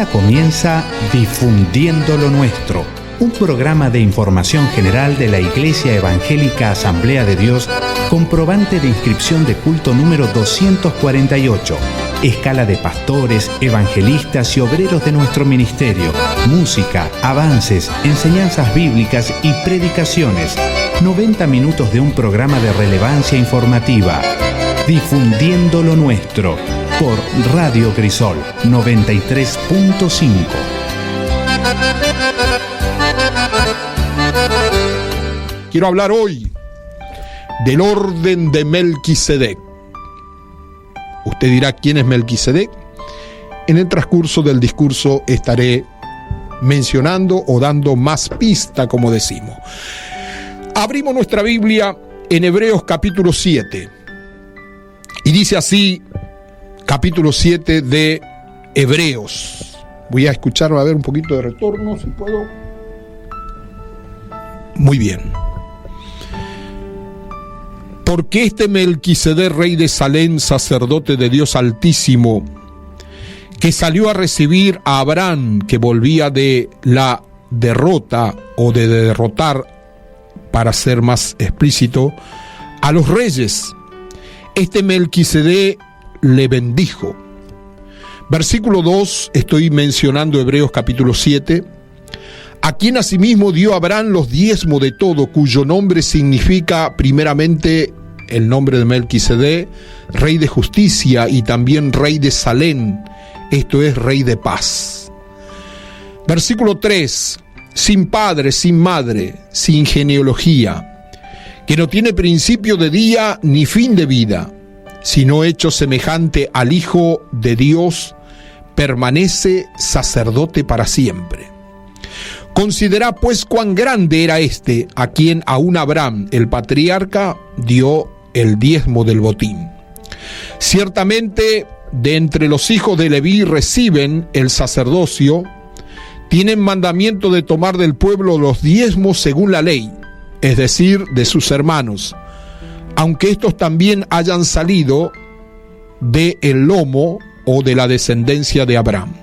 Ahora comienza Difundiendo lo Nuestro, un programa de información general de la Iglesia Evangélica Asamblea de Dios, comprobante de inscripción de culto número 248, escala de pastores, evangelistas y obreros de nuestro ministerio, música, avances, enseñanzas bíblicas y predicaciones. 90 minutos de un programa de relevancia informativa. Difundiendo lo Nuestro, por Radio Crisol 93.5. Quiero hablar hoy del orden de Melquisedec. Usted dirá, ¿quién es Melquisedec? En el transcurso del discurso estaré mencionando o dando más pista, como decimos. Abrimos nuestra Biblia en Hebreos capítulo 7. Y dice así, capítulo 7 de Hebreos. Voy a escuchar, a ver un poquito de retorno, si puedo. Muy bien. Porque este Melquisedec, rey de Salem, sacerdote de Dios Altísimo, que salió a recibir a Abraham, que volvía de la derrota o de derrotar, para ser más explícito, a los reyes, este Melquisedec le bendijo. Versículo 2, estoy mencionando Hebreos capítulo 7, a quien asimismo dio Abraham los diezmos de todo, cuyo nombre significa primeramente el nombre de Melquisedec, rey de justicia y también rey de Salem, esto es rey de paz. Versículo 3, sin padre, sin madre, sin genealogía, que no tiene principio de día ni fin de vida, sino hecho semejante al Hijo de Dios, permanece sacerdote para siempre. Considera pues cuán grande era este, a quien aún Abraham, el patriarca, dio el diezmo del botín. Ciertamente, de entre los hijos de Leví reciben el sacerdocio, tienen mandamiento de tomar del pueblo los diezmos según la ley, es decir, de sus hermanos, aunque estos también hayan salido de el lomo o de la descendencia de Abraham.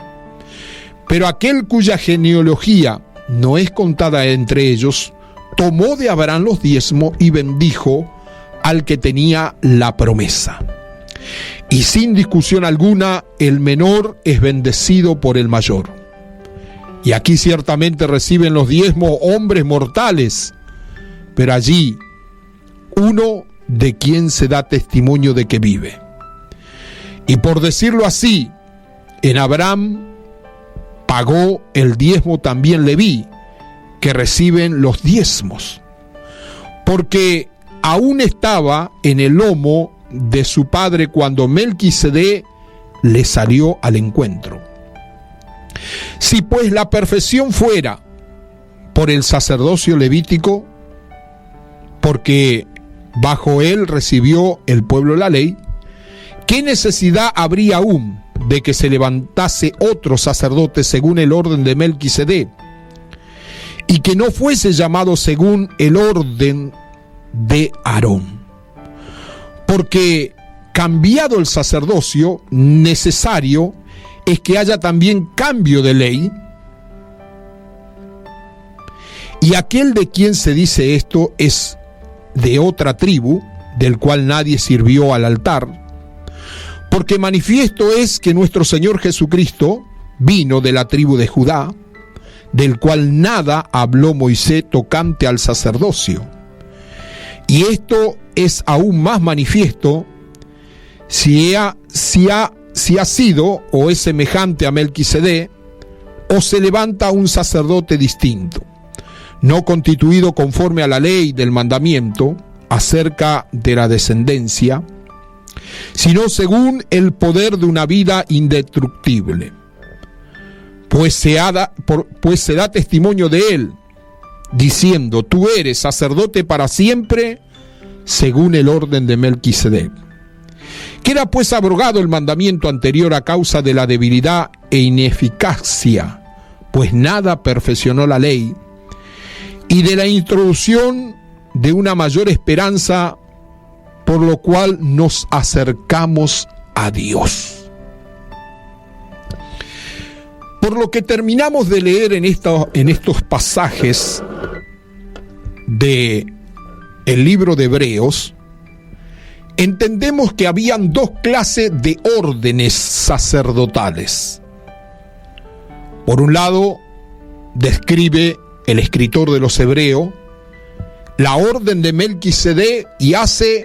Pero aquel cuya genealogía no es contada entre ellos, tomó de Abraham los diezmos y bendijo al que tenía la promesa. Y sin discusión alguna, el menor es bendecido por el mayor. Y aquí ciertamente reciben los diezmos hombres mortales, pero allí uno de quien se da testimonio de que vive. Y por decirlo así, en Abraham pagó el diezmo también Leví, que reciben los diezmos, porque aún estaba en el lomo de su padre cuando Melquisedec le salió al encuentro. Si pues la perfección fuera por el sacerdocio levítico, porque bajo él recibió el pueblo la ley, ¿qué necesidad habría aún de que se levantase otro sacerdote según el orden de Melquisedec, y que no fuese llamado según el orden de Aarón? Porque cambiado el sacerdocio, necesario es que haya también cambio de ley. Y aquel de quien se dice esto es de otra tribu, del cual nadie sirvió al altar, porque manifiesto es que nuestro Señor Jesucristo vino de la tribu de Judá, del cual nada habló Moisés tocante al sacerdocio. Y esto es aún más manifiesto si ha sido o es semejante a Melquisedec, o se levanta un sacerdote distinto, no constituido conforme a la ley del mandamiento acerca de la descendencia, sino según el poder de una vida indestructible. Pues se da testimonio de él, diciendo: tú eres sacerdote para siempre, según el orden de Melquisedec. Queda pues abrogado el mandamiento anterior a causa de la debilidad e ineficacia, pues nada perfeccionó la ley, y de la introducción de una mayor esperanza, por lo cual nos acercamos a Dios. Por lo que terminamos de leer en estos pasajes de el libro de Hebreos, entendemos que habían dos clases de órdenes sacerdotales. Por un lado, describe el escritor de los Hebreos la orden de Melquisedec y hace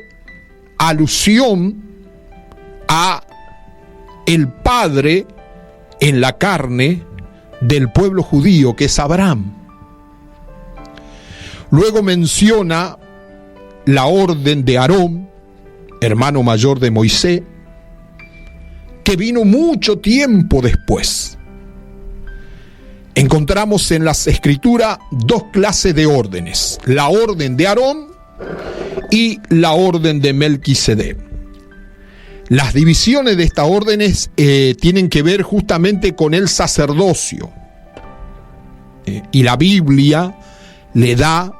alusión a el padre en la carne del pueblo judío, que es Abraham. Luego menciona la orden de Aarón, hermano mayor de Moisés, que vino mucho tiempo después. Encontramos en las Escrituras dos clases de órdenes: la orden de Aarón y la orden de Melquisedec. Las divisiones de estas órdenes tienen que ver justamente con el sacerdocio. Y la Biblia le da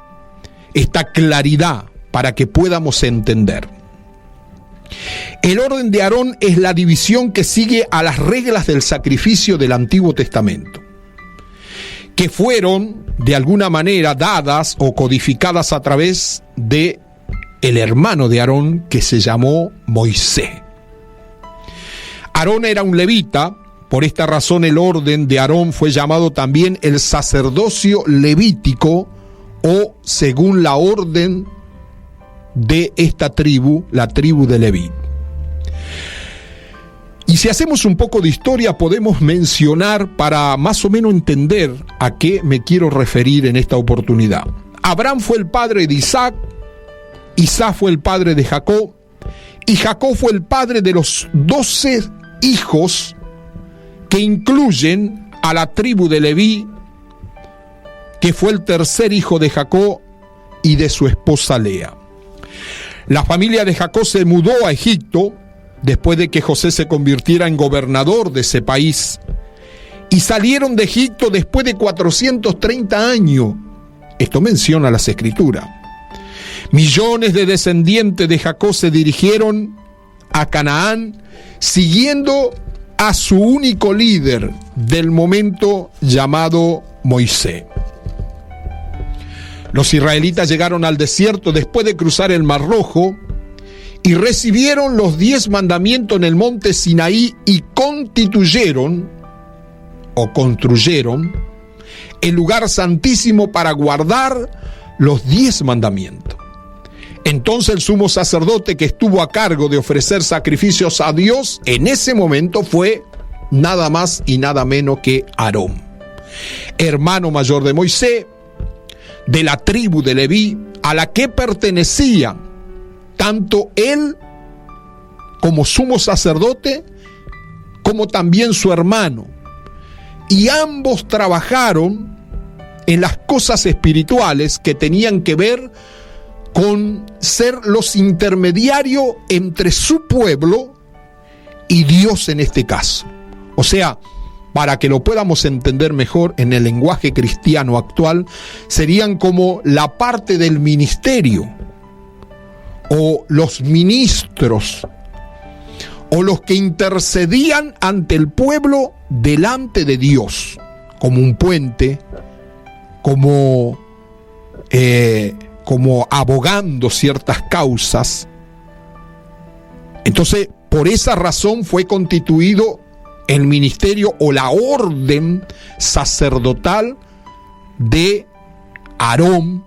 esta claridad para que podamos entender. El orden de Aarón es la división que sigue a las reglas del sacrificio del Antiguo Testamento, que fueron de alguna manera dadas o codificadas a través de el hermano de Aarón, que se llamó Moisés. Aarón era un levita, por esta razón el orden de Aarón fue llamado también el sacerdocio levítico, o según la orden de esta tribu, la tribu de Leví. Y si hacemos un poco de historia, podemos mencionar, para más o menos entender a qué me quiero referir en esta oportunidad. Abraham fue el padre de Isaac, Isaac fue el padre de Jacob, y Jacob fue el padre de los 12 hijos que incluyen a la tribu de Leví, que fue el tercer hijo de Jacob y de su esposa Lea. La familia de Jacob se mudó a Egipto después de que José se convirtiera en gobernador de ese país, y salieron de Egipto después de 430 años. Esto menciona las Escrituras. Millones de descendientes de Jacob se dirigieron a Canaán, siguiendo a su único líder del momento, llamado Moisés. Los israelitas llegaron al desierto después de cruzar el Mar Rojo y recibieron los 10 mandamientos en el monte Sinaí y construyeron el lugar santísimo para guardar los 10 mandamientos. Entonces el sumo sacerdote que estuvo a cargo de ofrecer sacrificios a Dios en ese momento fue nada más y nada menos que Aarón, hermano mayor de Moisés, de la tribu de Leví, a la que pertenecían tanto él como sumo sacerdote, como también su hermano. Y ambos trabajaron en las cosas espirituales que tenían que ver con ser los intermediarios entre su pueblo y Dios en este caso. O sea, para que lo podamos entender mejor en el lenguaje cristiano actual, serían como la parte del ministerio, o los ministros, o los que intercedían ante el pueblo delante de Dios, como un puente, como abogando ciertas causas. Entonces, por esa razón fue constituido el ministerio o la orden sacerdotal de Aarón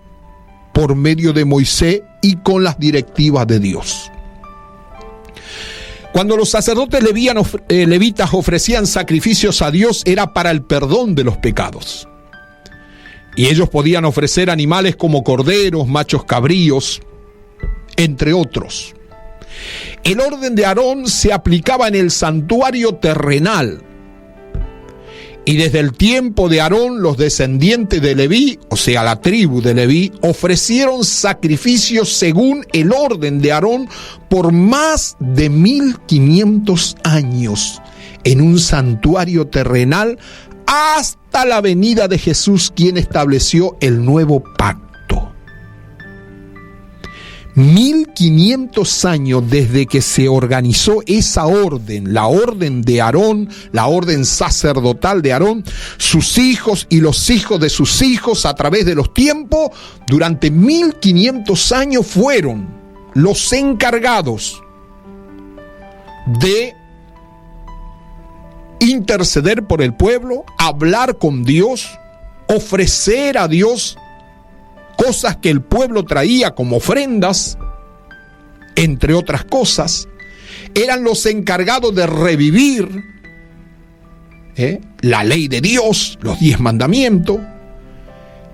por medio de Moisés y con las directivas de Dios. Cuando los sacerdotes levitas ofrecían sacrificios a Dios, era para el perdón de los pecados. Y ellos podían ofrecer animales como corderos, machos cabríos, entre otros. El orden de Aarón se aplicaba en el santuario terrenal. Y desde el tiempo de Aarón, los descendientes de Leví, o sea, la tribu de Leví, ofrecieron sacrificios según el orden de Aarón por más de 1500 años en un santuario terrenal, hasta la venida de Jesús, quien estableció el nuevo pacto. 1500 años desde que se organizó esa orden, la orden de Aarón, la orden sacerdotal de Aarón, sus hijos y los hijos de sus hijos a través de los tiempos, durante 1500 años fueron los encargados de interceder por el pueblo, hablar con Dios, ofrecer a Dios cosas que el pueblo traía como ofrendas, entre otras cosas. Eran los encargados de revivir la ley de Dios, los 10 mandamientos.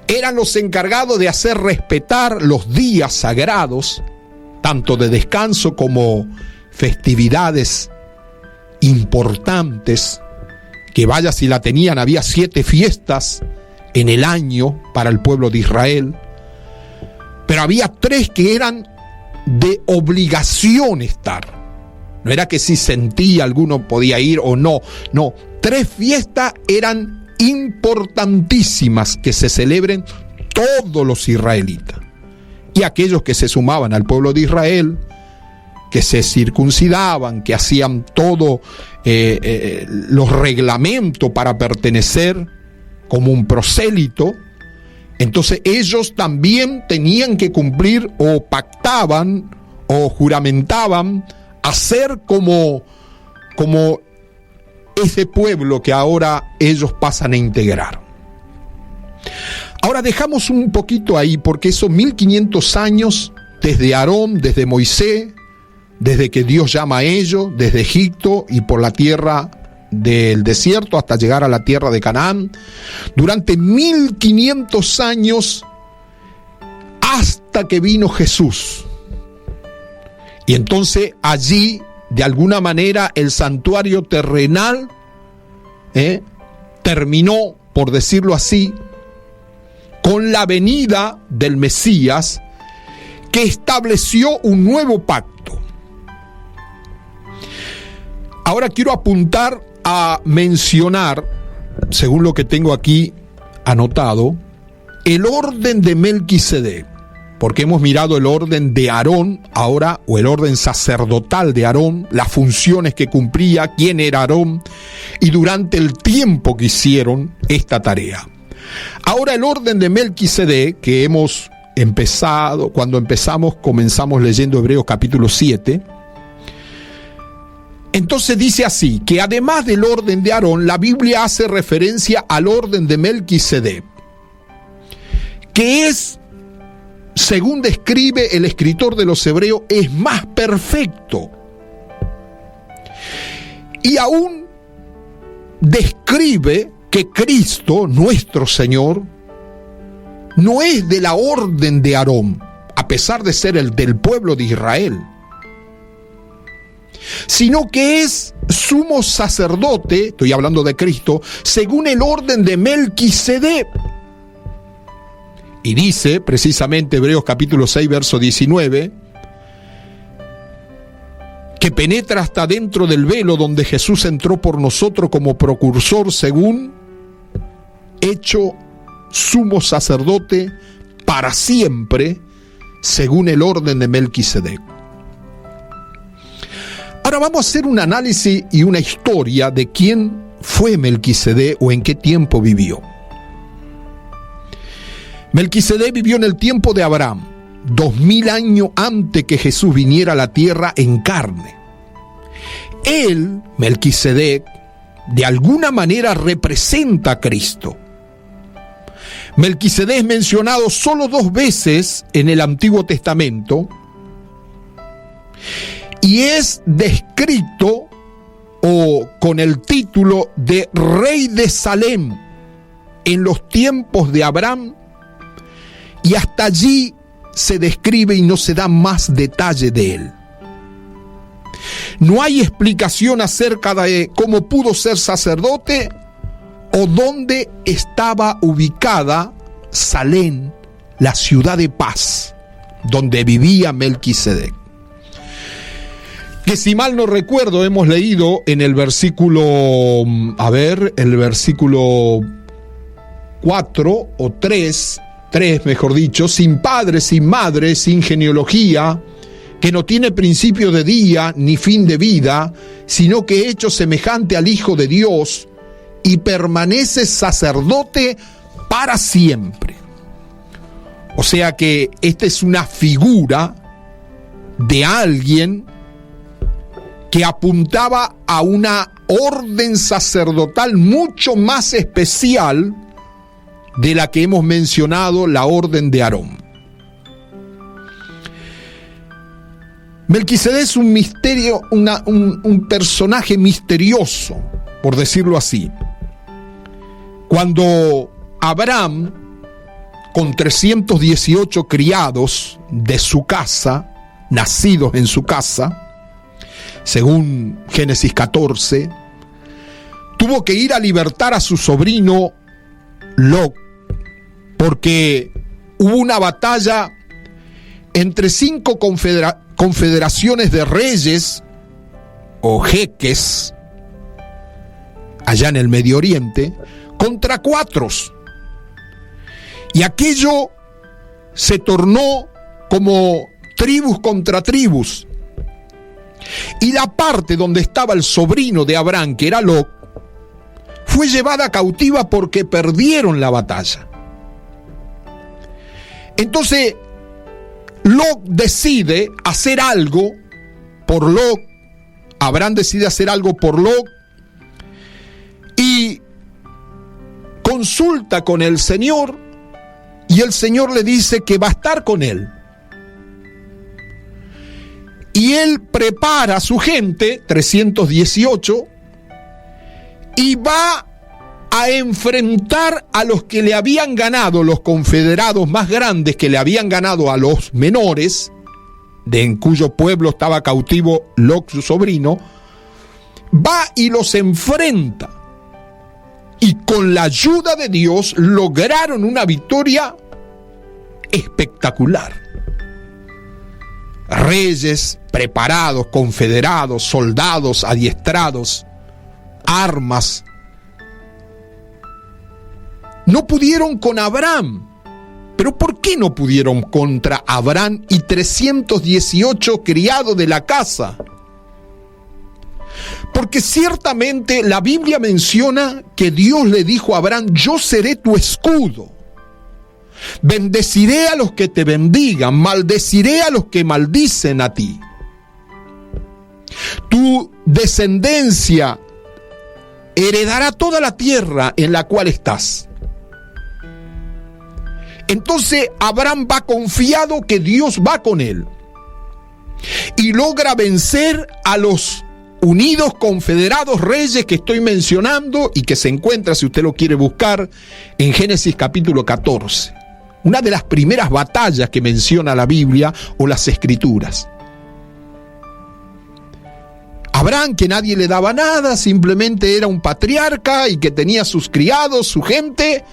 Eran los encargados de hacer respetar los días sagrados, tanto de descanso como festividades importantes, que vaya si la tenían, había 7 fiestas en el año para el pueblo de Israel, pero había 3 que eran de obligación estar. No era que si sentía alguno podía ir o no, 3 fiestas eran importantísimas que se celebren todos los israelitas, y aquellos que se sumaban al pueblo de Israel, que se circuncidaban, que hacían todo los reglamentos para pertenecer como un prosélito. Entonces ellos también tenían que cumplir, o pactaban o juramentaban hacer como ese pueblo que ahora ellos pasan a integrar. Ahora dejamos un poquito ahí, porque esos 1500 años, desde Aarón, desde Moisés, desde que Dios llama a ellos, desde Egipto y por la tierra del desierto hasta llegar a la tierra de Canaán, durante 1500 años, hasta que vino Jesús. Y entonces allí, de alguna manera, el santuario terrenal terminó, por decirlo así, con la venida del Mesías, que estableció un nuevo pacto. Ahora quiero apuntar a mencionar, según lo que tengo aquí anotado, el orden de Melquisedec, porque hemos mirado el orden de Aarón ahora, o el orden sacerdotal de Aarón, las funciones que cumplía, quién era Aarón, y durante el tiempo que hicieron esta tarea. Ahora el orden de Melquisedec, que hemos empezado, comenzamos leyendo Hebreos capítulo 7, entonces dice así, que además del orden de Aarón, la Biblia hace referencia al orden de Melquisedec, que es, según describe el escritor de los Hebreos, es más perfecto. Y aún describe que Cristo, nuestro Señor, no es de la orden de Aarón, a pesar de ser el del pueblo de Israel, sino que es sumo sacerdote, estoy hablando de Cristo, según el orden de Melquisedec. Y dice precisamente Hebreos capítulo 6, verso 19, que penetra hasta dentro del velo donde Jesús entró por nosotros como precursor, según hecho sumo sacerdote para siempre, según el orden de Melquisedec. Ahora vamos a hacer un análisis y una historia de quién fue Melquisedec o en qué tiempo vivió. Melquisedec vivió en el tiempo de Abraham, 2000 años antes que Jesús viniera a la tierra en carne. Él, Melquisedec, de alguna manera representa a Cristo. Melquisedec es mencionado solo 2 veces en el Antiguo Testamento y es descrito con el título de Rey de Salem en los tiempos de Abraham, y hasta allí se describe y no se da más detalle de él. No hay explicación acerca de cómo pudo ser sacerdote o dónde estaba ubicada Salem, la ciudad de paz, donde vivía Melquisedec. Que si mal no recuerdo, hemos leído en el versículo, el versículo 4 o 3, 3, mejor dicho, sin padre, sin madre, sin genealogía, que no tiene principio de día ni fin de vida, sino que hecho semejante al Hijo de Dios, y permanece sacerdote para siempre. O sea que esta es una figura de alguien que apuntaba a una orden sacerdotal mucho más especial de la que hemos mencionado, la orden de Aarón. Melquisedec es un misterio, un personaje misterioso, por decirlo así. Cuando Abraham, con 318 criados de su casa, nacidos en su casa, según Génesis 14, tuvo que ir a libertar a su sobrino Lot, porque hubo una batalla entre 5 confederaciones de reyes o jeques allá en el Medio Oriente contra 4, y aquello se tornó como tribus contra tribus, y la parte donde estaba el sobrino de Abraham, que era Lot, fue llevada cautiva porque perdieron la batalla. Entonces Lot decide hacer algo por Lot, Abraham decide hacer algo por Lot y consulta con el Señor, y el Señor le dice que va a estar con él. Y él prepara a su gente, 318, y va a enfrentar a los que le habían ganado, los confederados más grandes que le habían ganado a los menores, en cuyo pueblo estaba cautivo Lot, su sobrino. Va y los enfrenta, y con la ayuda de Dios lograron una victoria espectacular. Reyes preparados, confederados, soldados adiestrados, armas. No pudieron con Abraham. ¿Pero por qué no pudieron contra Abraham y 318 criados de la casa? Porque ciertamente la Biblia menciona que Dios le dijo a Abraham: yo seré tu escudo. Bendeciré a los que te bendigan, maldeciré a los que maldicen a ti. Tu descendencia heredará toda la tierra en la cual estás. Entonces Abraham va confiado que Dios va con él y logra vencer a los unidos confederados reyes que estoy mencionando y que se encuentra, si usted lo quiere buscar, en Génesis capítulo 14. Una de las primeras batallas que menciona la Biblia o las Escrituras. Abraham, que nadie le daba nada, simplemente era un patriarca y que tenía sus criados, su gente,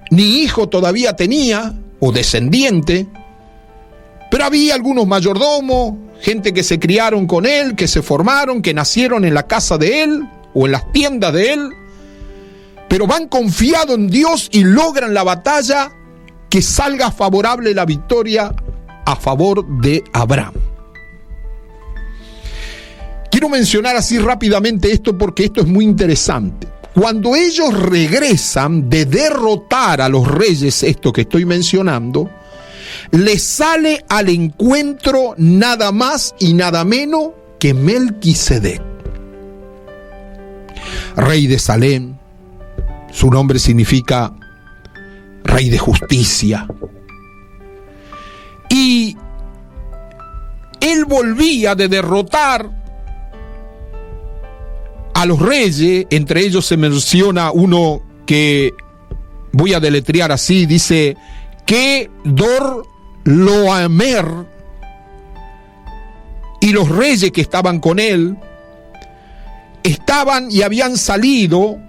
ni hijo todavía tenía, o descendiente, pero había algunos mayordomos, gente que se criaron con él, que se formaron, que nacieron en la casa de él o en las tiendas de él, pero van confiados en Dios y logran la batalla, que salga favorable la victoria a favor de Abraham. Quiero mencionar así rápidamente esto porque esto es muy interesante. Cuando ellos regresan de derrotar a los reyes, esto que estoy mencionando, les sale al encuentro nada más y nada menos que Melquisedec, rey de Salem. Su nombre significa rey de justicia. Y él volvía de derrotar a los reyes. Entre ellos se menciona uno que voy a deletrear así, dice Kedorlaomer, y los reyes que estaban con él estaban y habían salido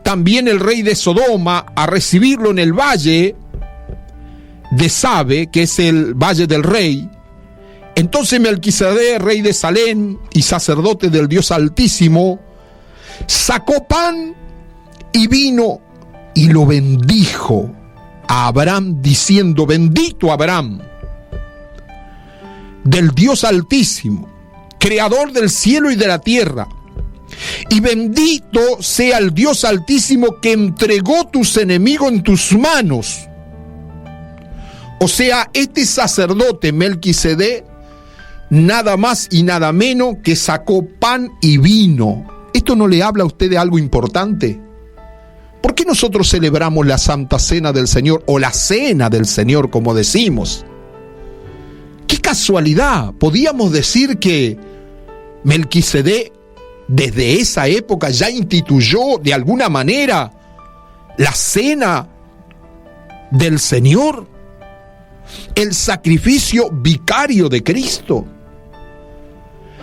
también el rey de Sodoma a recibirlo en el valle de Sabe, que es el valle del rey. Entonces Melquisedec, rey de Salem y sacerdote del Dios Altísimo, sacó pan y vino y lo bendijo a Abraham diciendo: bendito Abraham, del Dios Altísimo, creador del cielo y de la tierra, y bendito sea el Dios Altísimo que entregó tus enemigos en tus manos. O sea, este sacerdote Melquisedec, nada más y nada menos que sacó pan y vino. ¿Esto no le habla a usted de algo importante? ¿Por qué nosotros celebramos la Santa Cena del Señor, o la Cena del Señor, como decimos? ¡Qué casualidad! Podíamos decir que Melquisedec desde esa época ya instituyó de alguna manera la Cena del Señor, el sacrificio vicario de Cristo.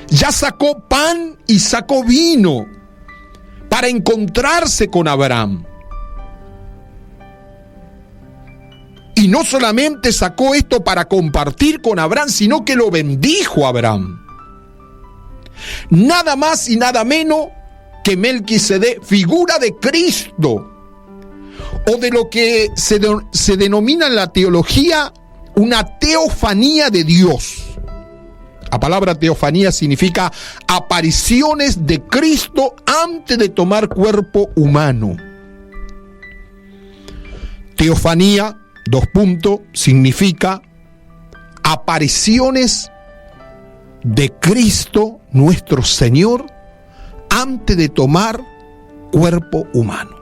Ya sacó pan y sacó vino para encontrarse con Abraham. Y no solamente sacó esto para compartir con Abraham, sino que lo bendijo a Abraham. Nada más y nada menos que Melquisedec, figura de Cristo, o de lo que se denomina en la teología una teofanía de Dios. La palabra teofanía significa apariciones de Cristo antes de tomar cuerpo humano. Teofanía, significa apariciones de Cristo nuestro Señor antes de tomar cuerpo humano.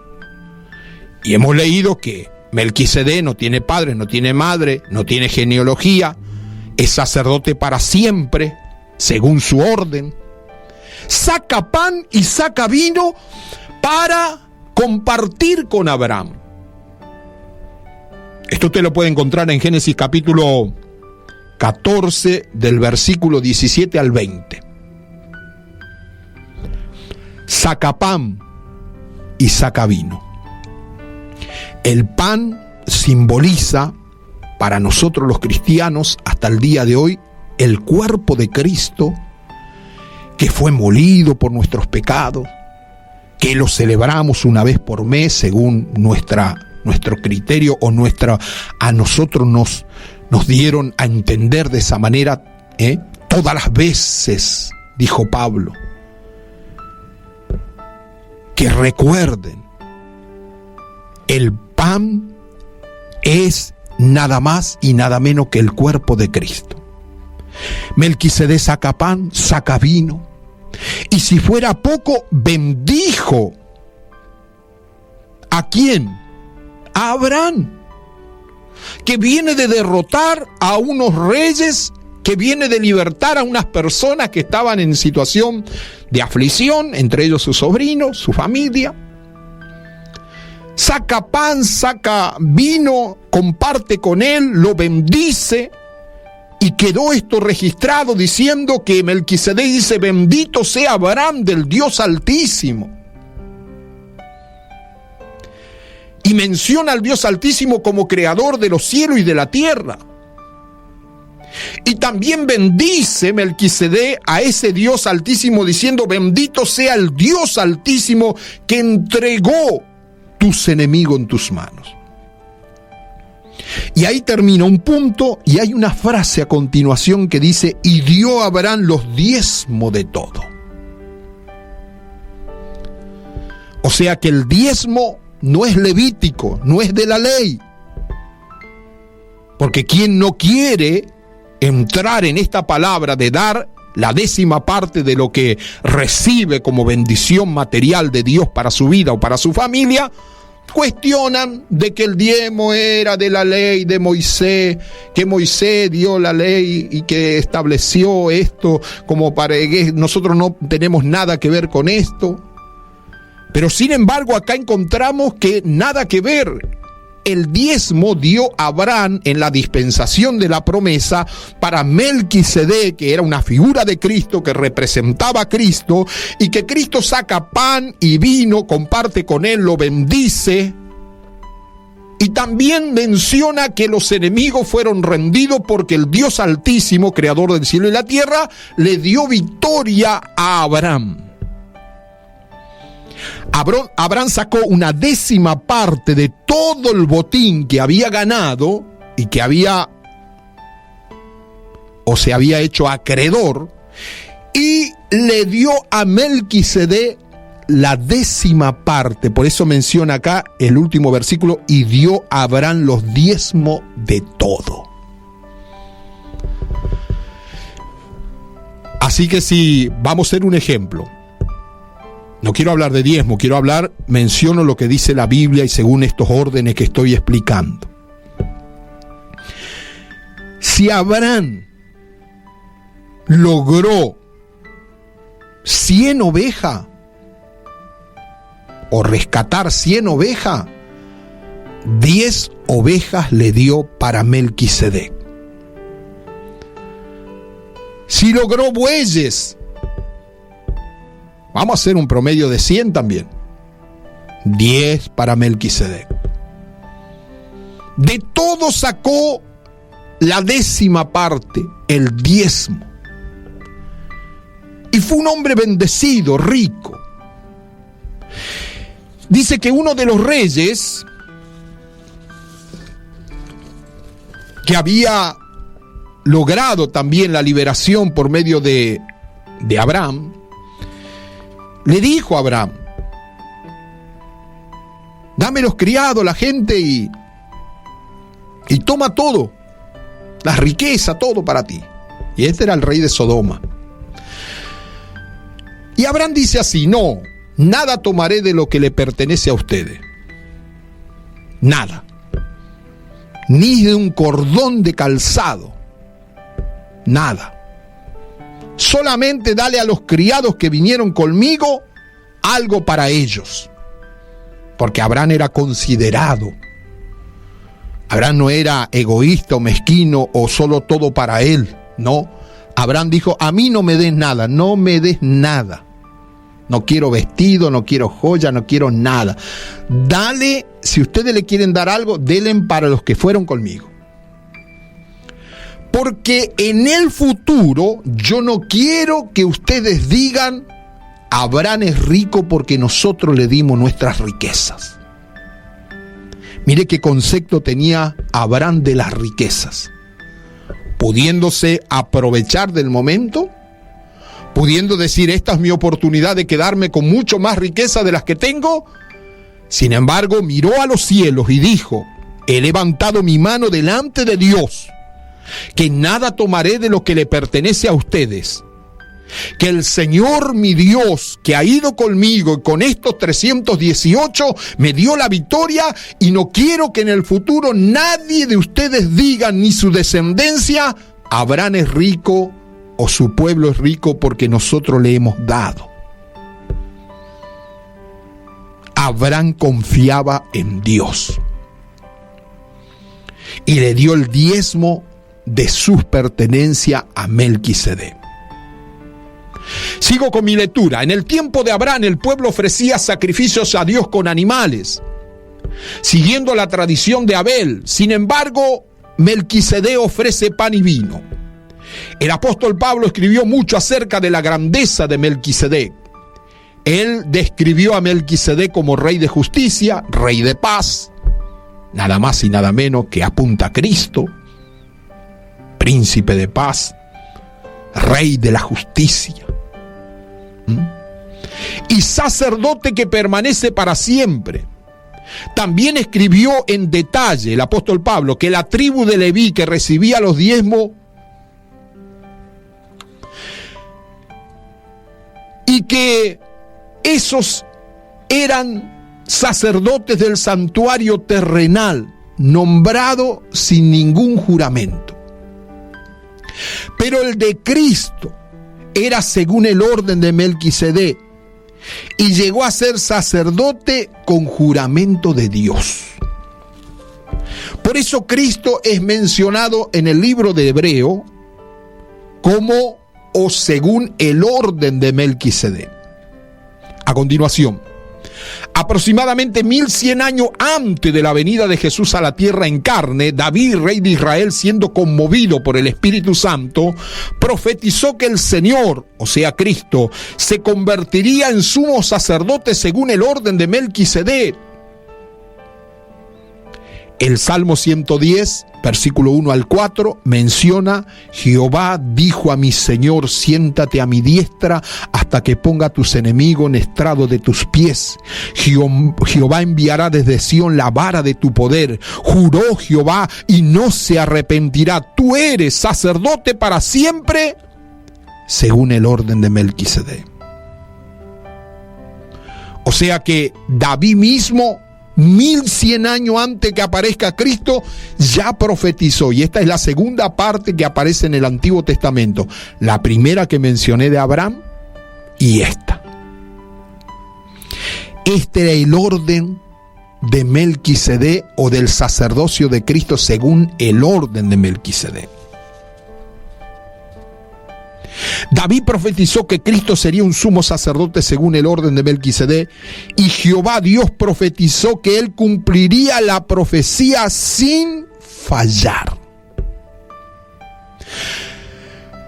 Y hemos leído que Melquisedec no tiene padre, no tiene madre, no tiene genealogía, es sacerdote para siempre, según su orden. Saca pan y saca vino para compartir con Abraham. Esto usted lo puede encontrar en Génesis capítulo 14, del versículo 17 al 20. Saca pan y saca vino. El pan simboliza para nosotros los cristianos hasta el día de hoy el cuerpo de Cristo, que fue molido por nuestros pecados, que lo celebramos una vez por mes según nuestro criterio, o a nosotros nos dieron a entender de esa manera, todas las veces, dijo Pablo, que recuerden, el pan es nada más y nada menos que el cuerpo de Cristo. Melquisedec saca pan, saca vino, y si fuera poco, bendijo. ¿A quién? A Abraham, que viene de derrotar a unos reyes, que viene de libertar a unas personas que estaban en situación de aflicción, entre ellos su sobrino, su familia. Saca pan, saca vino, comparte con él, lo bendice, y quedó esto registrado diciendo que Melquisedec dice: bendito sea Abraham del Dios Altísimo. Y menciona al Dios Altísimo como creador de los cielos y de la tierra. Y también bendice Melquisedec a ese Dios Altísimo diciendo: bendito sea el Dios Altísimo que entregó tus enemigos en tus manos. Y ahí termina un punto, y hay una frase a continuación que dice: y dio a Abraham los diezmos de todo. O sea que el diezmo no es levítico, no es de la ley. Porque quien no quiere entrar en esta palabra de dar la 10ª parte de lo que recibe como bendición material de Dios para su vida o para su familia, cuestionan de que el diezmo era de la ley de Moisés, que Moisés dio la ley y que estableció esto como para que nosotros no tenemos nada que ver con esto. Pero sin embargo acá encontramos que nada que ver. El diezmo dio Abraham en la dispensación de la promesa para Melquisedec, que era una figura de Cristo, que representaba a Cristo, y que Cristo saca pan y vino, comparte con él, lo bendice, y también menciona que los enemigos fueron rendidos porque el Dios Altísimo, creador del cielo y la tierra, le dio victoria a Abraham. Abraham sacó una 10ª parte de todo el botín que había ganado y que se había hecho acreedor, y le dio a Melquisedec la 10ª parte. Por eso menciona acá el último versículo: y dio a Abraham los diezmos de todo. Así que si vamos a hacer un ejemplo, no quiero hablar de diezmo, menciono lo que dice la Biblia y según estos órdenes que estoy explicando. Si Abraham logró 100 ovejas, o rescatar 100 ovejas, 10 ovejas le dio para Melquisedec. Si logró bueyes, vamos a hacer un promedio de 100 también, 10 para Melquisedec. De todo sacó la 10ª parte, el diezmo. Y fue un hombre bendecido, rico. Dice que uno de los reyes que había logrado también la liberación por medio de Abraham, le dijo a Abraham: dame los criados, la gente, y toma todo, la riqueza, todo para ti. Y este era el rey de Sodoma. Y Abraham dice así: no, nada tomaré de lo que le pertenece a ustedes. Nada. Ni de un cordón de calzado. Nada. Solamente dale a los criados que vinieron conmigo algo para ellos. Porque Abraham era considerado. Abraham no era egoísta o mezquino o solo todo para él. No. Abraham dijo: a mí no me des nada, no me des nada. No quiero vestido, no quiero joya, no quiero nada. Dale, si ustedes le quieren dar algo, denle para los que fueron conmigo. Porque en el futuro yo no quiero que ustedes digan: Abraham es rico porque nosotros le dimos nuestras riquezas. Mire qué concepto tenía Abraham de las riquezas. Pudiéndose aprovechar del momento, pudiendo decir: esta es mi oportunidad de quedarme con mucho más riqueza de las que tengo. Sin embargo, miró a los cielos y dijo: he levantado mi mano delante de Dios, que nada tomaré de lo que le pertenece a ustedes. Que el Señor mi Dios, que ha ido conmigo y con estos 318 me dio la victoria, y no quiero que en el futuro nadie de ustedes diga, ni su descendencia: Abraham es rico o su pueblo es rico porque nosotros le hemos dado. Abraham confiaba en Dios y le dio el diezmo de sus pertenencias a Melquisedec. Sigo con mi lectura. En el tiempo de Abraham, el pueblo ofrecía sacrificios a Dios con animales, siguiendo la tradición de Abel. Sin embargo, Melquisedec ofrece pan y vino. El apóstol Pablo escribió mucho acerca de la grandeza de Melquisedec. Él describió a Melquisedec como rey de justicia, rey de paz, nada más y nada menos que apunta a Cristo, príncipe de paz, rey de la justicia, y sacerdote que permanece para siempre. También escribió en detalle el apóstol Pablo que la tribu de Leví, que recibía los diezmos, y que esos eran sacerdotes del santuario terrenal, nombrado sin ningún juramento. Pero el de Cristo era según el orden de Melquisedec, y llegó a ser sacerdote con juramento de Dios. Por eso Cristo es mencionado en el libro de Hebreo como o según el orden de Melquisedec. A continuación, Aproximadamente 1100 años antes de la venida de Jesús a la tierra en carne, David, rey de Israel, siendo conmovido por el Espíritu Santo, profetizó que el Señor, o sea Cristo, se convertiría en sumo sacerdote según el orden de Melquisedec. El Salmo 110, versículo 1 al 4, menciona: Jehová dijo a mi Señor, siéntate a mi diestra hasta que ponga a tus enemigos en estrado de tus pies. Jehová enviará desde Sión la vara de tu poder. Juró Jehová y no se arrepentirá. Tú eres sacerdote para siempre, según el orden de Melquisedec. O sea que David mismo, 1100 años antes que aparezca Cristo, ya profetizó. Y esta es la segunda parte que aparece en el Antiguo Testamento. La primera que mencioné de Abraham y esta. Este era el orden de Melquisedec, o del sacerdocio de Cristo según el orden de Melquisedec. David profetizó que Cristo sería un sumo sacerdote según el orden de Melquisedec, y Jehová Dios profetizó que él cumpliría la profecía sin fallar.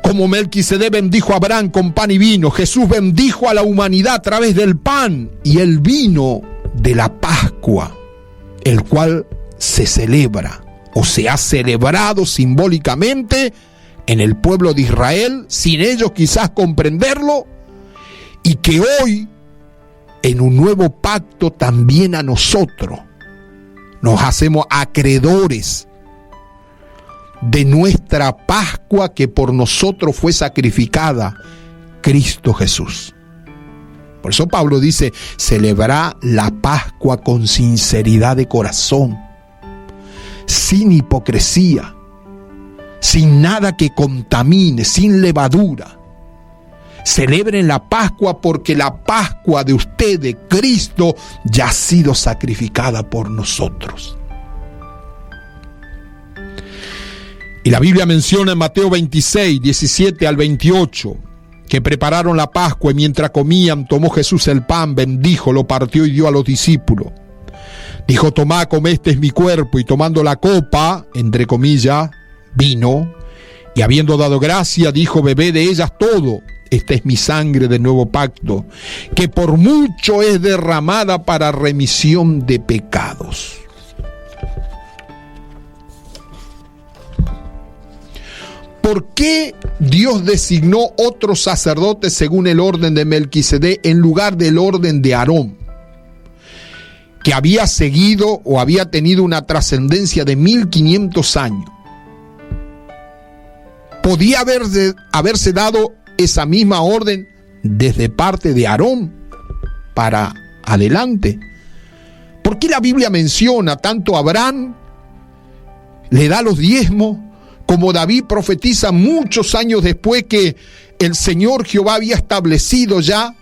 Como Melquisedec bendijo a Abraham con pan y vino, Jesús bendijo a la humanidad a través del pan y el vino de la Pascua, el cual se celebra o se ha celebrado simbólicamente en el pueblo de Israel, sin ellos quizás comprenderlo, y que hoy, en un nuevo pacto, también a nosotros nos hacemos acreedores de nuestra Pascua que por nosotros fue sacrificada, Cristo Jesús. Por eso Pablo dice: celebrar la Pascua con sinceridad de corazón, sin hipocresía, sin nada que contamine, sin levadura. Celebren la Pascua porque la Pascua de ustedes, Cristo, ya ha sido sacrificada por nosotros. Y la Biblia menciona en Mateo 26, 17 al 28, que prepararon la Pascua y mientras comían, tomó Jesús el pan, bendijo, lo partió y dio a los discípulos. Dijo: tomad, comed, este es mi cuerpo. Y tomando la copa, entre comillas, vino, y habiendo dado gracia, dijo: bebed de ellas todo, esta es mi sangre del nuevo pacto, que por mucho es derramada para remisión de pecados. ¿Por qué Dios designó otros sacerdotes según el orden de Melquisedec en lugar del orden de Aarón, que había seguido o había tenido una trascendencia de 1500 años? Podía haberse dado esa misma orden desde parte de Aarón para adelante. ¿Por qué la Biblia menciona tanto a Abraham, le da los diezmos, como David profetiza muchos años después que el Señor Jehová había establecido ya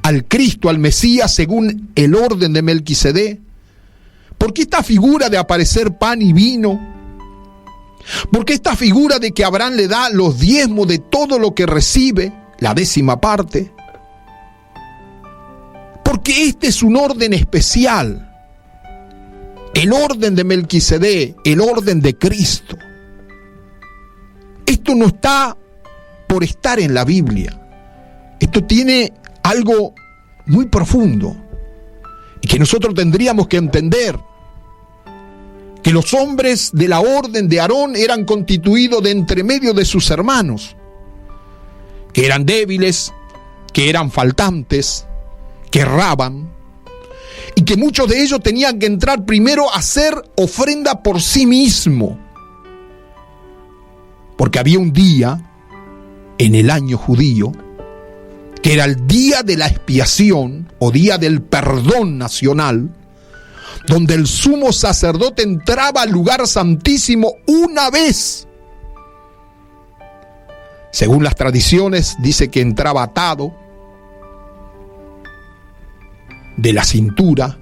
al Cristo, al Mesías, según el orden de Melquisedec? ¿Por qué esta figura de aparecer pan y vino? ¿Por qué esta figura de que Abraham le da los diezmos de todo lo que recibe, la 10ª parte? Porque este es un orden especial, el orden de Melquisedec, el orden de Cristo. Esto no está por estar en la Biblia. Esto tiene algo muy profundo y que nosotros tendríamos que entender. Que los hombres de la orden de Aarón eran constituidos de entre medio de sus hermanos, que eran débiles, que eran faltantes, que erraban, y que muchos de ellos tenían que entrar primero a hacer ofrenda por sí mismo, porque había un día en el año judío que era el día de la expiación o día del perdón nacional, donde el sumo sacerdote entraba al lugar santísimo una vez. Según las tradiciones, dice que entraba atado de la cintura,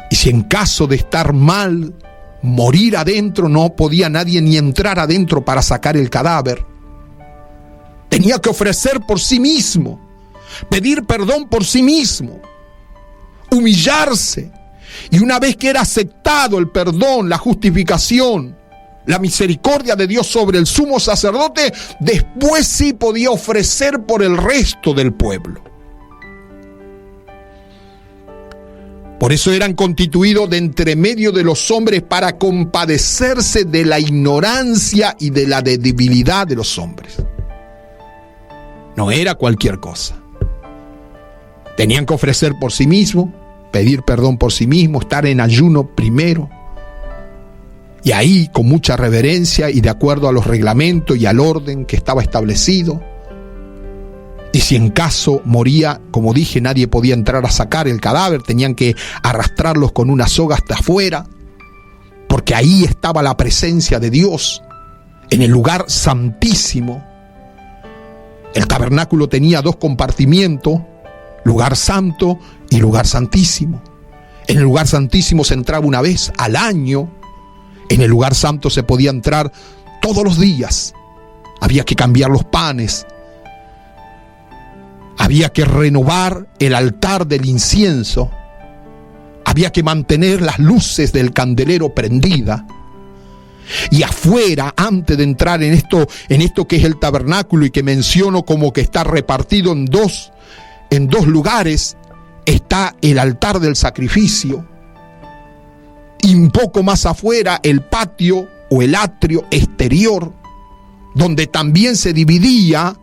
y si en caso de estar mal, morir adentro, no podía nadie ni entrar adentro para sacar el cadáver. Tenía que ofrecer por sí mismo, pedir perdón por sí mismo, humillarse. Y una vez que era aceptado el perdón, la justificación, la misericordia de Dios sobre el sumo sacerdote, después sí podía ofrecer por el resto del pueblo. Por eso eran constituidos de entre medio de los hombres para compadecerse de la ignorancia y de la debilidad de los hombres. No era cualquier cosa. Tenían que ofrecer por sí mismos, pedir perdón por sí mismos, estar en ayuno primero. Y ahí, con mucha reverencia y de acuerdo a los reglamentos y al orden que estaba establecido. Y si en caso moría, como dije, nadie podía entrar a sacar el cadáver, tenían que arrastrarlos con una soga hasta afuera, porque ahí estaba la presencia de Dios, en el lugar santísimo. El tabernáculo tenía 2 compartimientos, lugar santo y lugar santísimo. En el lugar santísimo se entraba una vez al año, en el lugar santo se podía entrar todos los días. Había que cambiar los panes, había que renovar el altar del incienso, había que mantener las luces del candelero prendidas. Y afuera, antes de entrar en esto que es el tabernáculo y que menciono como que está repartido en dos lugares, está el altar del sacrificio. Y un poco más afuera el patio o el atrio exterior, donde también se dividía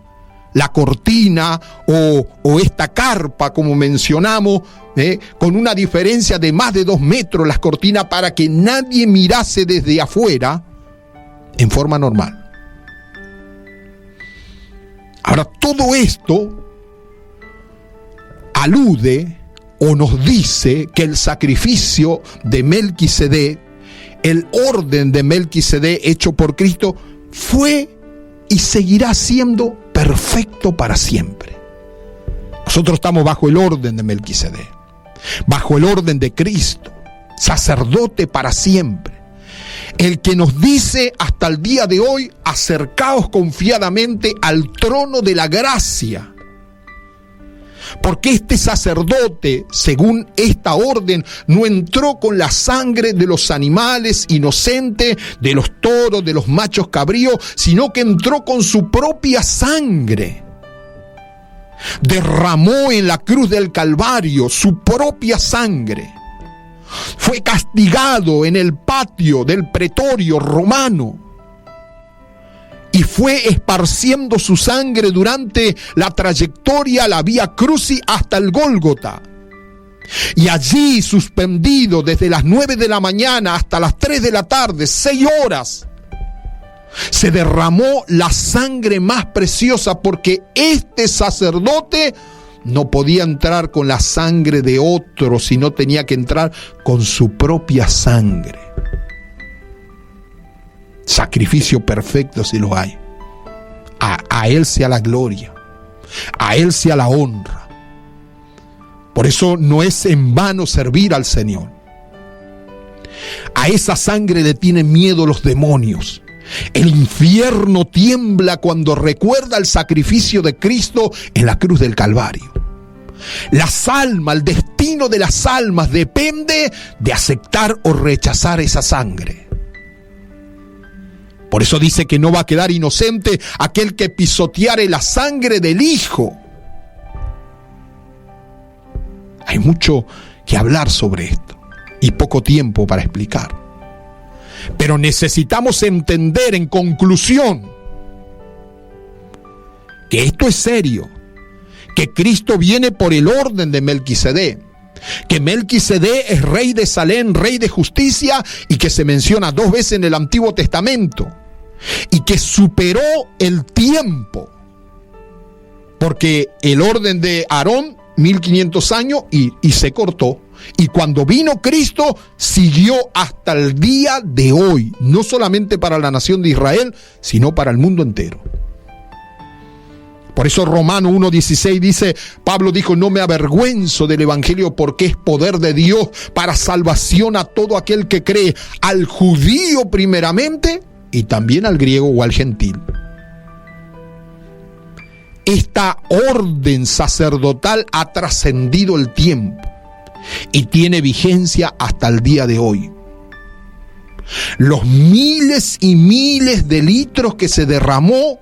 la cortina o esta carpa, como mencionamos, con una diferencia de más de 2 metros las cortinas para que nadie mirase desde afuera en forma normal. Ahora, todo esto alude o nos dice que el sacrificio de Melquisedec, el orden de Melquisedec hecho por Cristo, fue y seguirá siendo perfecto para siempre. Nosotros estamos bajo el orden de Melquisedec, bajo el orden de Cristo, sacerdote para siempre, el que nos dice hasta el día de hoy: acercaos confiadamente al trono de la gracia. Porque este sacerdote, según esta orden, no entró con la sangre de los animales inocentes, de los toros, de los machos cabríos, sino que entró con su propia sangre. Derramó en la cruz del Calvario su propia sangre. Fue castigado en el patio del pretorio romano. Y fue esparciendo su sangre durante la trayectoria, la Vía Crucis hasta el Gólgota. Y allí, suspendido desde las 9 de la mañana hasta las 3 de la tarde, 6 horas, se derramó la sangre más preciosa, porque este sacerdote no podía entrar con la sangre de otro, sino tenía que entrar con su propia sangre. Sacrificio perfecto si lo hay. A Él sea la gloria, a Él sea la honra. Por eso no es en vano servir al Señor. A esa sangre le tienen miedo los demonios. El infierno tiembla cuando recuerda el sacrificio de Cristo en la cruz del Calvario. Las almas, el destino de las almas depende de aceptar o rechazar esa sangre. Por eso dice que no va a quedar inocente aquel que pisoteare la sangre del Hijo. Hay mucho que hablar sobre esto y poco tiempo para explicar. Pero necesitamos entender en conclusión que esto es serio, que Cristo viene por el orden de Melquisedec, que Melquisedec es rey de Salem, rey de justicia, y que se menciona 2 veces en el Antiguo Testamento, y que superó el tiempo, porque el orden de Aarón 1500 años y se cortó, y cuando vino Cristo siguió hasta el día de hoy, no solamente para la nación de Israel, sino para el mundo entero. Por eso Romanos 1:16 dice, Pablo dijo: no me avergüenzo del evangelio, porque es poder de Dios para salvación a todo aquel que cree, al judío primeramente y también al griego o al gentil. esta orden sacerdotal ha trascendido el tiempo y tiene vigencia hasta el día de hoy. Los miles y miles de litros que se derramó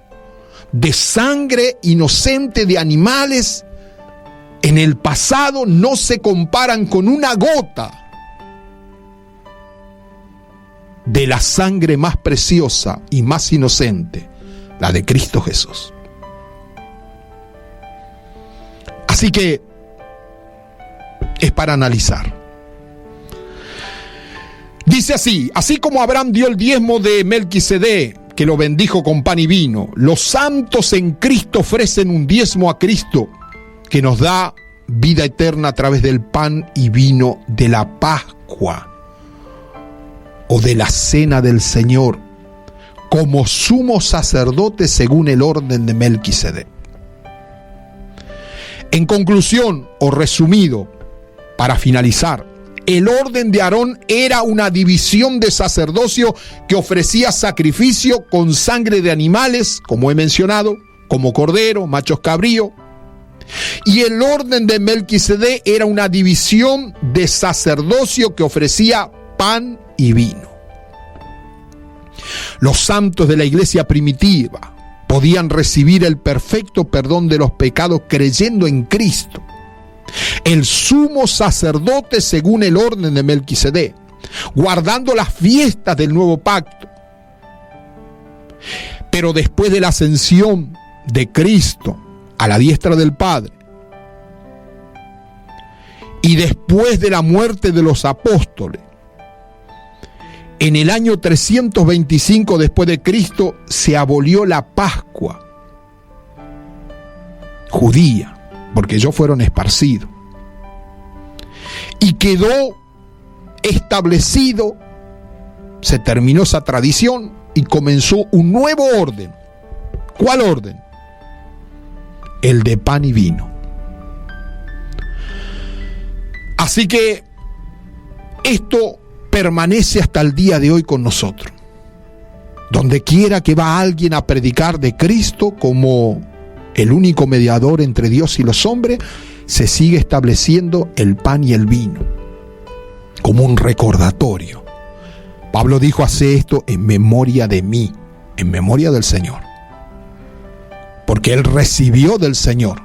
de sangre inocente de animales en el pasado no se comparan con una gota de la sangre más preciosa y más inocente, la de Cristo Jesús. Así que es para analizar. Dice así como Abraham dio el diezmo de Melquisedec, que lo bendijo con pan y vino, los santos en Cristo ofrecen un diezmo a Cristo, que nos da vida eterna a través del pan y vino de la Pascua o de la cena del Señor, como sumo sacerdote según el orden de Melquisedec. En conclusión, o resumido, para finalizar, el orden de Aarón era una división de sacerdocio que ofrecía sacrificio con sangre de animales, como he mencionado, como cordero, machos cabrío. Y el orden de Melquisedec era una división de sacerdocio que ofrecía pan y vino. Los santos de la iglesia primitiva podían recibir el perfecto perdón de los pecados creyendo en Cristo, el sumo sacerdote según el orden de Melquisedec, guardando las fiestas del nuevo pacto. Pero después de la ascensión de Cristo a la diestra del Padre y después de la muerte de los apóstoles, en el año 325 después de Cristo se abolió la Pascua judía, porque ellos fueron esparcidos, y quedó establecido, se terminó esa tradición y comenzó un nuevo orden. ¿Cuál orden? El de pan y vino. Así que esto permanece hasta el día de hoy con nosotros. Donde quiera que va alguien a predicar de Cristo como el único mediador entre Dios y los hombres, se sigue estableciendo el pan y el vino como un recordatorio. Pablo dijo: hace esto en memoria de mí, en memoria del Señor, porque él recibió del Señor.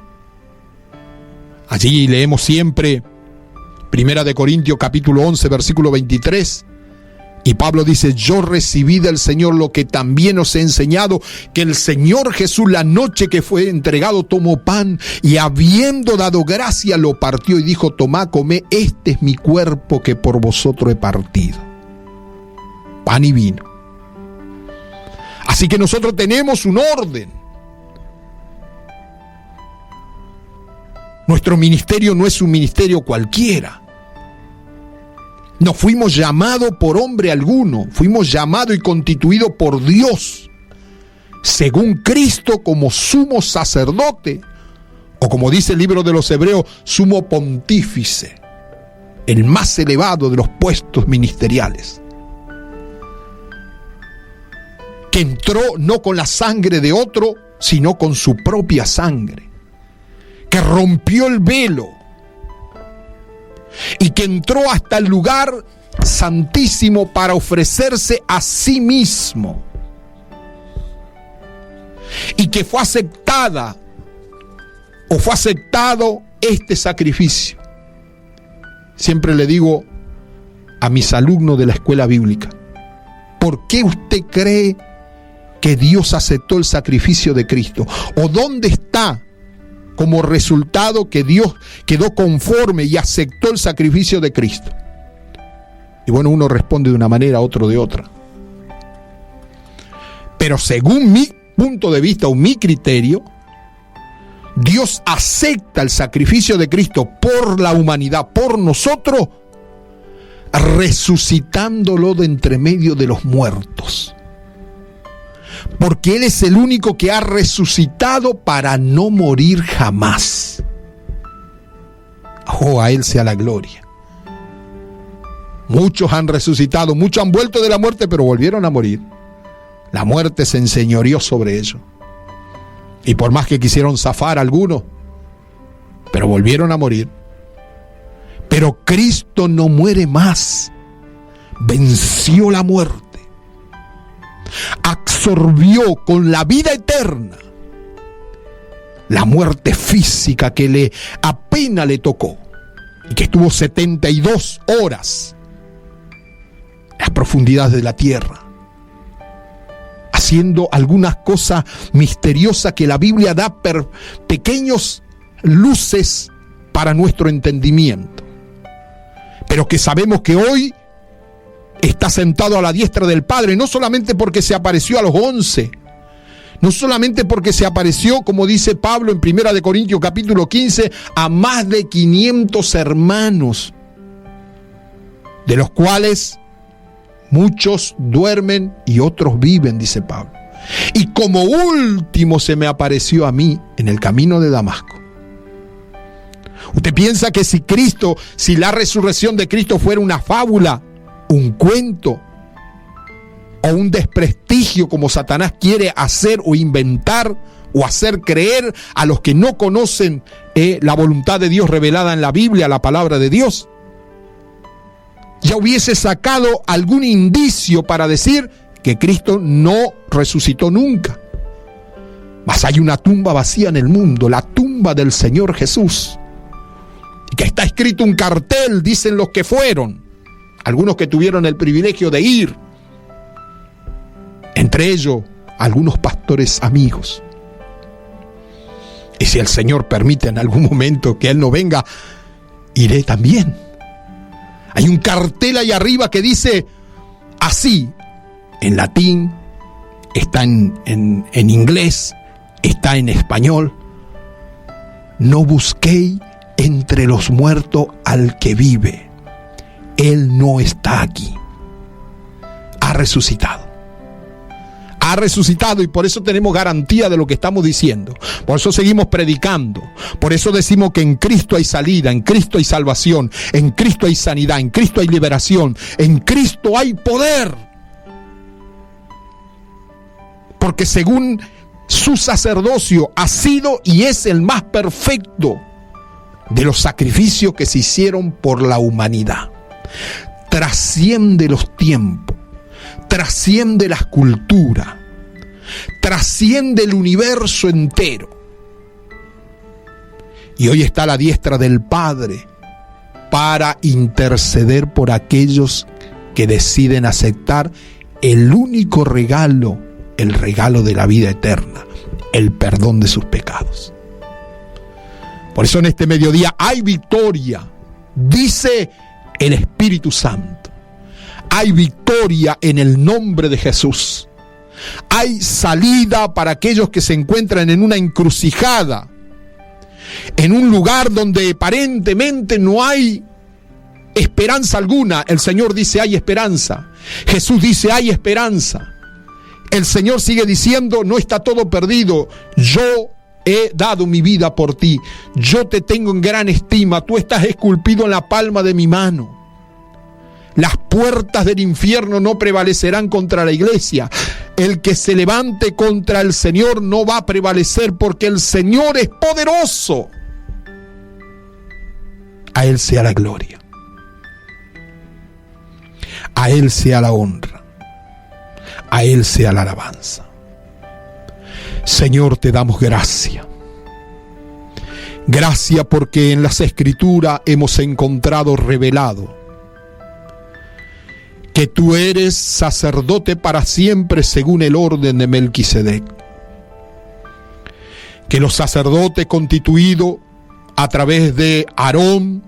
Allí leemos siempre 1 Corintios capítulo 11 versículo 23, y Pablo dice: yo recibí del Señor lo que también os he enseñado, que el Señor Jesús, la noche que fue entregado, tomó pan y habiendo dado gracia lo partió y dijo: tomad, comed, este es mi cuerpo que por vosotros he partido. Pan y vino. Así que nosotros tenemos un orden. Nuestro ministerio no es un ministerio cualquiera. No fuimos llamados por hombre alguno, fuimos llamados y constituidos por Dios, según Cristo, como sumo sacerdote, o como dice el libro de los Hebreos, sumo pontífice, el más elevado de los puestos ministeriales, que entró no con la sangre de otro, sino con su propia sangre, que rompió el velo y que entró hasta el lugar santísimo para ofrecerse a sí mismo, y que fue aceptado este sacrificio. Siempre le digo a mis alumnos de la escuela bíblica: ¿por qué usted cree que Dios aceptó el sacrificio de Cristo? ¿O dónde está como resultado que Dios quedó conforme y aceptó el sacrificio de Cristo? Y bueno, uno responde de una manera, otro de otra. Pero según mi punto de vista o mi criterio, Dios acepta el sacrificio de Cristo por la humanidad, por nosotros, resucitándolo de entre medio de los muertos. Porque Él es el único que ha resucitado para no morir jamás. Oh, a Él sea la gloria. Muchos han resucitado, muchos han vuelto de la muerte, pero volvieron a morir. La muerte se enseñoreó sobre ellos. Y por más que quisieron zafar algunos, pero volvieron a morir. Pero Cristo no muere más. Venció la muerte. Absorbió con la vida eterna la muerte física que apenas le tocó. Y que estuvo 72 horas en las profundidades de la tierra, haciendo algunas cosas misteriosas que la Biblia da pequeños luces para nuestro entendimiento, pero que sabemos que hoy está sentado a la diestra del Padre, no solamente porque se apareció a los 11, no solamente porque se apareció, como dice Pablo en 1 Corintios capítulo 15, a más de 500 hermanos, de los cuales muchos duermen y otros viven, dice Pablo. Y como último se me apareció a mí en el camino de Damasco. ¿Usted piensa que si la resurrección de Cristo fuera una fábula, un cuento o un desprestigio como Satanás quiere hacer o inventar o hacer creer a los que no conocen la voluntad de Dios revelada en la Biblia, la palabra de Dios, ya hubiese sacado algún indicio para decir que Cristo no resucitó nunca? Mas hay una tumba vacía en el mundo, la tumba del Señor Jesús, y que está escrito un cartel, dicen los que fueron, algunos que tuvieron el privilegio de ir, entre ellos algunos pastores amigos. Y si el Señor permite en algún momento que Él no venga, iré también. Hay un cartel ahí arriba que dice así, en latín, está en inglés, está en español: no busquéis entre los muertos al que vive. Él no está aquí. Ha resucitado. Ha resucitado, y por eso tenemos garantía de lo que estamos diciendo. Por eso seguimos predicando. Por eso decimos que en Cristo hay salida, en Cristo hay salvación, en Cristo hay sanidad, en Cristo hay liberación, en Cristo hay poder. Porque según su sacerdocio ha sido y es el más perfecto de los sacrificios que se hicieron por la humanidad. Trasciende los tiempos, trasciende las culturas, trasciende el universo entero. Y hoy está a la diestra del Padre para interceder por aquellos que deciden aceptar el único regalo, el regalo de la vida eterna, el perdón de sus pecados. Por eso en este mediodía hay victoria, dice el Espíritu Santo. Hay victoria en el nombre de Jesús. Hay salida para aquellos que se encuentran en una encrucijada, en un lugar donde aparentemente no hay esperanza alguna. El Señor dice: hay esperanza. Jesús dice: hay esperanza. El Señor sigue diciendo: no está todo perdido. Yo he dado mi vida por ti. Yo te tengo en gran estima. Tú estás esculpido en la palma de mi mano. Las puertas del infierno no prevalecerán contra la iglesia. El que se levante contra el Señor no va a prevalecer, porque el Señor es poderoso. A Él sea la gloria. A Él sea la honra. A Él sea la alabanza. Señor, te damos gracias. Gracias porque en las Escrituras hemos encontrado revelado que tú eres sacerdote para siempre según el orden de Melquisedec. Que los sacerdotes constituidos a través de Aarón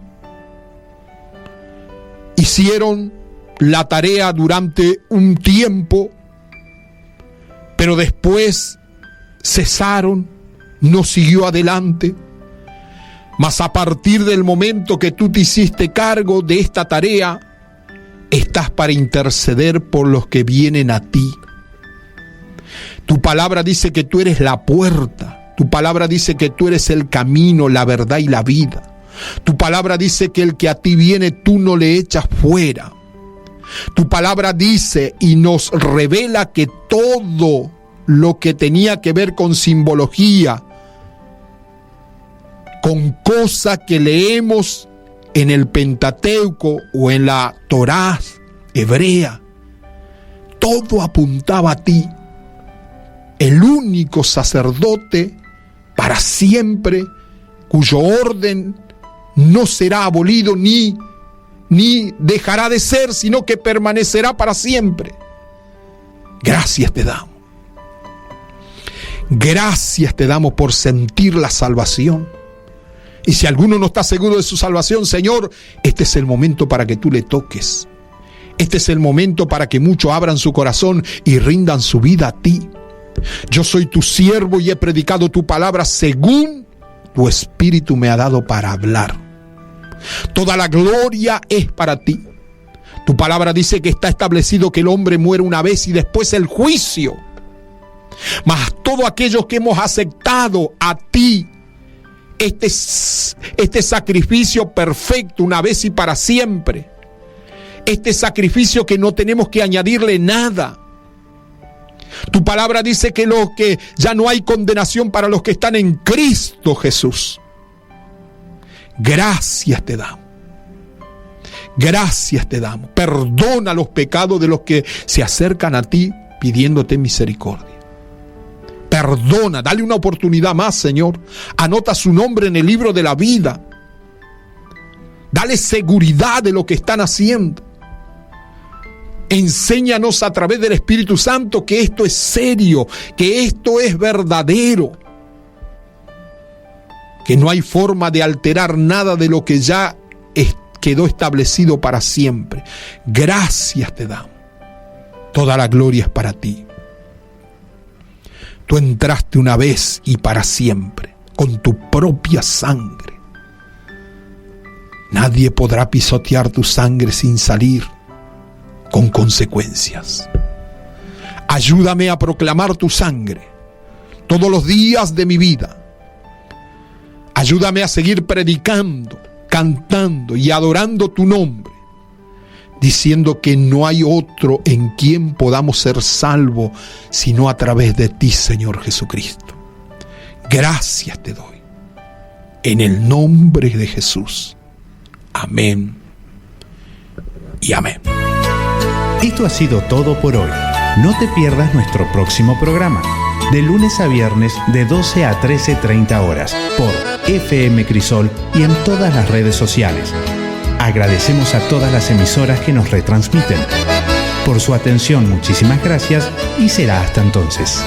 hicieron la tarea durante un tiempo, pero después cesaron, no siguió adelante. Mas a partir del momento que tú te hiciste cargo de esta tarea, estás para interceder por los que vienen a ti. Tu palabra dice que tú eres la puerta. Tu palabra dice que tú eres el camino, la verdad y la vida. Tu palabra dice que el que a ti viene, tú no le echas fuera. Tu palabra dice y nos revela que todo lo que tenía que ver con simbología, con cosas que leemos en el Pentateuco o en la Torá hebrea. Todo apuntaba a ti, el único sacerdote para siempre, cuyo orden no será abolido ni dejará de ser, sino que permanecerá para siempre. Gracias te damos. Gracias te damos por sentir la salvación. Y si alguno no está seguro de su salvación, Señor, este es el momento para que tú le toques. Este es el momento para que muchos abran su corazón y rindan su vida a ti. Yo soy tu siervo y he predicado tu palabra según tu espíritu me ha dado para hablar. Toda la gloria es para ti. Tu palabra dice que está establecido que el hombre muere una vez y después el juicio. Mas todos aquellos que hemos aceptado a ti, este sacrificio perfecto una vez y para siempre, este sacrificio que no tenemos que añadirle nada. Tu palabra dice que ya no hay condenación para los que están en Cristo Jesús. Gracias te damos. Gracias te damos. Perdona los pecados de los que se acercan a ti pidiéndote misericordia. Perdona, dale una oportunidad más, Señor. Anota su nombre en el libro de la vida. Dale seguridad de lo que están haciendo. Enséñanos a través del Espíritu Santo que esto es serio, que esto es verdadero, que no hay forma de alterar nada de lo que ya quedó establecido para siempre. Gracias te damos. Toda la gloria es para ti. Tú entraste una vez y para siempre, con tu propia sangre. Nadie podrá pisotear tu sangre sin salir con consecuencias. Ayúdame a proclamar tu sangre todos los días de mi vida. Ayúdame a seguir predicando, cantando y adorando tu nombre, diciendo que no hay otro en quien podamos ser salvos sino a través de ti, Señor Jesucristo. Gracias te doy. En el nombre de Jesús. Amén y amén. Esto ha sido todo por hoy. No te pierdas nuestro próximo programa, de lunes a viernes de 12 a 13:30 horas, por FM Crisol y en todas las redes sociales. Agradecemos a todas las emisoras que nos retransmiten. Por su atención, muchísimas gracias y será hasta entonces.